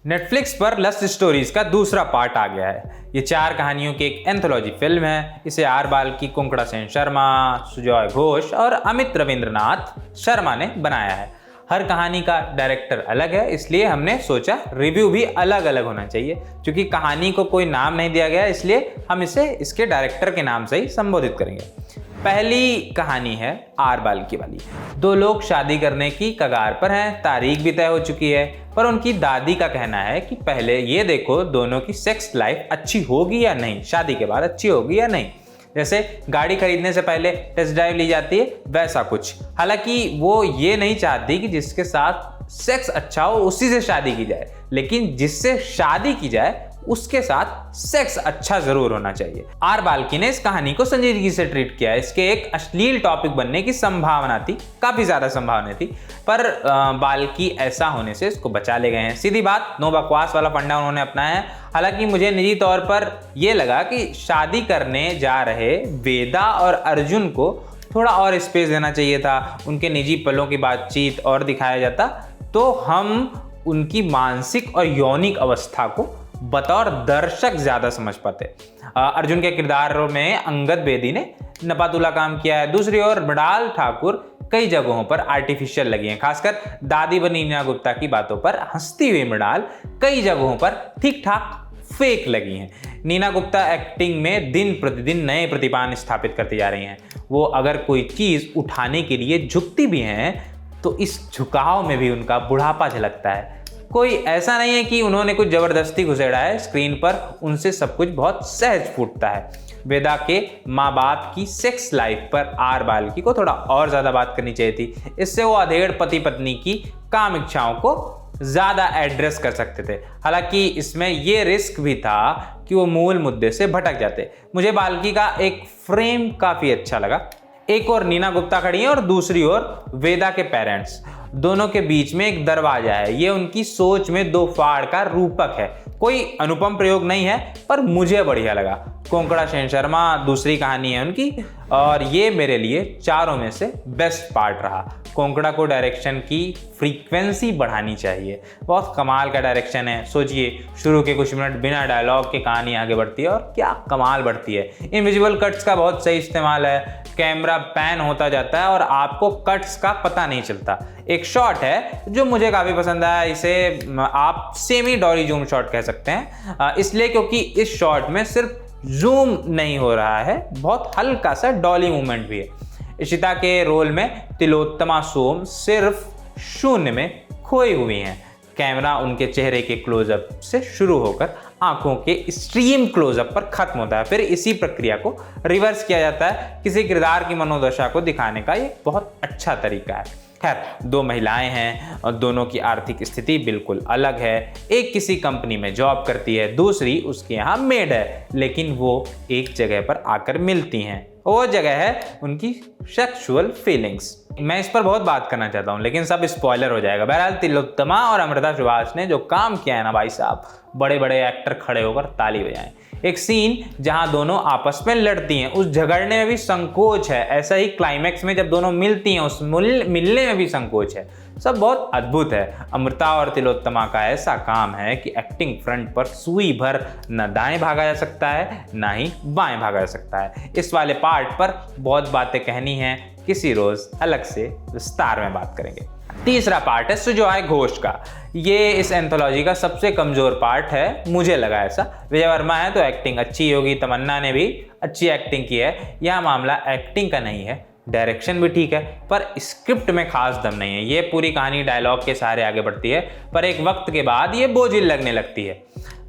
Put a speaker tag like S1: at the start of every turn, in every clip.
S1: Netflix पर lust stories का दूसरा पार्ट आ गया है। ये 4 कहानियों की एक एंथोलॉजी फिल्म है। इसे आर बाल्की, कोंकणा सेन शर्मा, सुजॉय घोष और अमित रविंद्रनाथ शर्मा ने बनाया है। हर कहानी का डायरेक्टर अलग है, इसलिए हमने सोचा रिव्यू भी अलग अलग होना चाहिए। क्योंकि कहानी को कोई नाम नहीं दिया गया, इसलिए हम इसे इसके डायरेक्टर के नाम से ही संबोधित करेंगे। पहली कहानी है आर बाल्की वाली। 2 लोग शादी करने की कगार पर हैं, तारीख भी तय हो चुकी है, पर उनकी दादी का कहना है कि पहले ये देखो दोनों की सेक्स लाइफ अच्छी होगी या नहीं, शादी के बाद अच्छी होगी या नहीं। जैसे गाड़ी खरीदने से पहले टेस्ट ड्राइव ली जाती है, वैसा कुछ। हालांकि वो ये नहीं चाहती कि जिसके साथ सेक्स अच्छा हो उसी से शादी की जाए, लेकिन जिससे शादी की जाए उसके साथ सेक्स अच्छा जरूर होना चाहिए। आर बाल्की ने इस कहानी को संजीदगी से ट्रीट किया है। इसके एक अश्लील टॉपिक बनने की संभावना थी, काफी ज्यादा संभावना थी, पर बाल्की ऐसा होने से इसको बचा ले गए हैं। सीधी बात, नो बकवास वाला फंडा उन्होंने अपनाया है। हालांकि मुझे निजी तौर पर यह लगा कि शादी करने जा रहे वेदा और अर्जुन को थोड़ा और स्पेस देना चाहिए था। उनके निजी पलों की बातचीत और दिखाया जाता तो हम उनकी मानसिक और यौनिक अवस्था को बतौर दर्शक ज्यादा समझ पाते। अर्जुन के किरदार में अंगद बेदी ने नपातुला काम किया है। दूसरी ओर मृणाल ठाकुर कई जगहों पर आर्टिफिशियल लगी हैं। खासकर दादी व नीना गुप्ता की बातों पर हंसती हुई मृणाल कई जगहों पर ठीक ठाक फेक लगी हैं। नीना गुप्ता एक्टिंग में दिन प्रतिदिन नए प्रतिपान स्थापित करती जा रही हैं। वो अगर कोई चीज उठाने के लिए झुकती भी हैं तो इस झुकाव में भी उनका बुढ़ापा झलकता है। कोई ऐसा नहीं है कि उन्होंने कुछ जबरदस्ती घुसेड़ा है, स्क्रीन पर उनसे सब कुछ बहुत सहज फूटता है। वेदा के माँ बाप की सेक्स लाइफ पर आर बाल्की को थोड़ा और ज्यादा बात करनी चाहिए थी। इससे वो अधेड़ पति पत्नी की काम इच्छाओं को ज्यादा एड्रेस कर सकते थे। हालांकि इसमें ये रिस्क भी था कि वो मूल मुद्दे से भटक जाते। मुझे बाल्की का एक फ्रेम काफी अच्छा लगा। एक और नीना गुप्ता खड़ी है और दूसरी ओर वेदा के पेरेंट्स। दोनों के बीच में एक दरवाजा है। ये उनकी सोच में 2 फाड़ का रूपक है। कोई अनुपम प्रयोग नहीं है, पर मुझे बढ़िया लगा। कोंकणा सेन शर्मा दूसरी कहानी है उनकी, और ये मेरे लिए चारों में से बेस्ट पार्ट रहा। कोंकणा को डायरेक्शन की फ्रीक्वेंसी बढ़ानी चाहिए। बहुत कमाल का डायरेक्शन है। सोचिए, शुरू के कुछ मिनट बिना डायलॉग के कहानी आगे बढ़ती है और क्या कमाल बढ़ती है। इनविजिबल कट्स का बहुत सही इस्तेमाल है। कैमरा पैन होता जाता है और आपको कट्स का पता नहीं चलता। एक शॉट है जो मुझे काफी पसंद आया, इसे आप सेमी डॉली जूम शॉट कह सकते हैं, इसलिए क्योंकि इस शॉट में सिर्फ जूम नहीं हो रहा है, बहुत हल्का सा डॉली मूवमेंट भी है। इशिता के रोल में तिलोत्तमा सोम सिर्फ शून्य में खोई हुई हैं। कैमरा उनके चेहरे के क्लोजअप से शुरू होकर आंखों के एक्सट्रीम क्लोजअप पर खत्म होता है, फिर इसी प्रक्रिया को रिवर्स किया जाता है। किसी किरदार की मनोदशा को दिखाने का ये बहुत अच्छा तरीका है। खैर, 2 महिलाएं हैं और दोनों की आर्थिक स्थिति बिल्कुल अलग है। एक किसी कंपनी में जॉब करती है, दूसरी उसके यहाँ मेड है, लेकिन वो एक जगह पर आकर मिलती हैं। वो जगह है उनकी सेक्सुअल फीलिंग्स। मैं इस पर बहुत बात करना चाहता हूँ, लेकिन सब स्पॉइलर हो जाएगा। बहरहाल, तिलोत्तमा और अमृता सुभाष ने जो काम किया है ना भाई साहब, बड़े बड़े एक्टर खड़े होकर ताली बजाएं। एक सीन जहां दोनों आपस में लड़ती हैं, उस झगड़ने में भी संकोच है। ऐसा ही क्लाइमैक्स में जब दोनों मिलती हैं, उस मिलने में भी संकोच है। सब बहुत अद्भुत है। अमृता और तिलोत्तमा का ऐसा काम है कि एक्टिंग फ्रंट पर सुई भर न दाएं भागा जा सकता है, ना ही बाएं भागा जा सकता है। इस वाले पार्ट पर बहुत बातें कहनी है, किसी रोज अलग से विस्तार में बात करेंगे। तीसरा पार्ट है सुजॉय घोष का। ये इस एंथोलॉजी का सबसे कमजोर पार्ट है, मुझे लगा ऐसा। विजय वर्मा है तो एक्टिंग अच्छी होगी, तमन्ना ने भी अच्छी एक्टिंग की है। यह मामला एक्टिंग का नहीं है, डायरेक्शन भी ठीक है, पर स्क्रिप्ट में खास दम नहीं है। ये पूरी कहानी डायलॉग के सहारे आगे बढ़ती है, पर एक वक्त के बाद ये बोझिल लगने लगती है।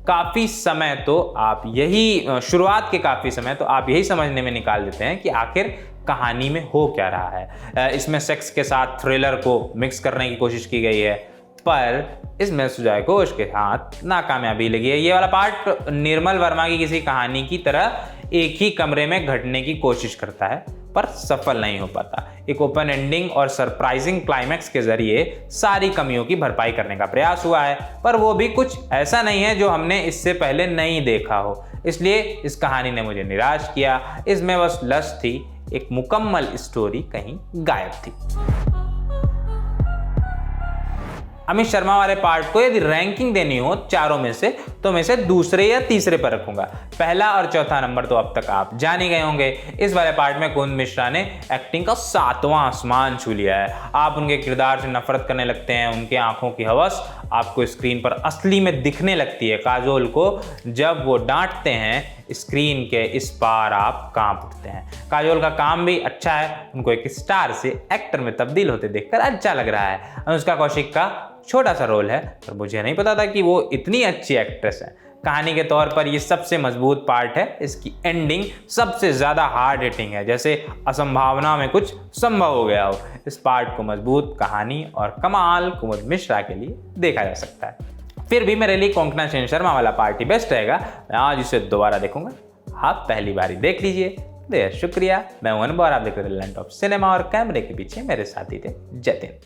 S1: काफ़ी समय तो आप यही शुरुआत के काफ़ी समय तो आप यही समझने में निकाल देते हैं कि आखिर कहानी में हो क्या रहा है। इसमें सेक्स के साथ थ्रिलर को मिक्स करने की कोशिश की गई है, पर इसमें सुजॉय घोष के साथ नाकामयाबी लगी है। ये वाला पार्ट निर्मल वर्मा की किसी कहानी की तरह एक ही कमरे में घटने की कोशिश करता है, पर सफल नहीं हो पाता। एक ओपन एंडिंग और सरप्राइजिंग क्लाइमैक्स के जरिए सारी कमियों की भरपाई करने का प्रयास हुआ है, पर वो भी कुछ ऐसा नहीं है जो हमने इससे पहले नहीं देखा हो। इसलिए इस कहानी ने मुझे निराश किया। इसमें बस लस्ट थी, एक मुकम्मल स्टोरी कहीं गायब थी। अमित शर्मा वाले पार्ट को यदि रैंकिंग देनी हो चारों में से तो मैं इसे दूसरे या तीसरे पर रखूंगा। पहला और चौथा नंबर तो अब तक आप जान ही गए होंगे। इस वाले पार्ट में कुमुद मिश्रा ने एक्टिंग का 7वां आसमान छू लिया है। आप उनके किरदार से नफरत करने लगते हैं। उनके आंखों की हवस आपको स्क्रीन पर असली में दिखने लगती है। काजोल को जब वो डांटते हैं स्क्रीन के इस पार आप कांप उठते हैं। काजोल का काम भी अच्छा है। उनको एक स्टार से एक्टर में तब्दील होते देखकर अच्छा लग रहा है। अनुष्का कौशिक का छोटा सा रोल है, पर मुझे नहीं पता था कि वो इतनी अच्छी एक्ट्रेस है। कहानी के तौर पर ये सबसे मजबूत पार्ट है। इसकी एंडिंग सबसे ज़्यादा हार्ड हिटिंग है, जैसे असंभावना में कुछ संभव हो गया हो। इस पार्ट को मजबूत कहानी और कमाल कुमुद मिश्रा के लिए देखा जा सकता है। फिर भी मेरे लिए कोंकणा सेन शर्मा वाला पार्ट ही बेस्ट रहेगा। मैं आज इसे दोबारा देखूंगा। आप पहली बार ही देख लीजिए। शुक्रिया। मैं हूं अनुभव और आप देख रहे थे लैंड ऑफ सिनेमा और कैमरे के पीछे मेरे साथी थे जतिन।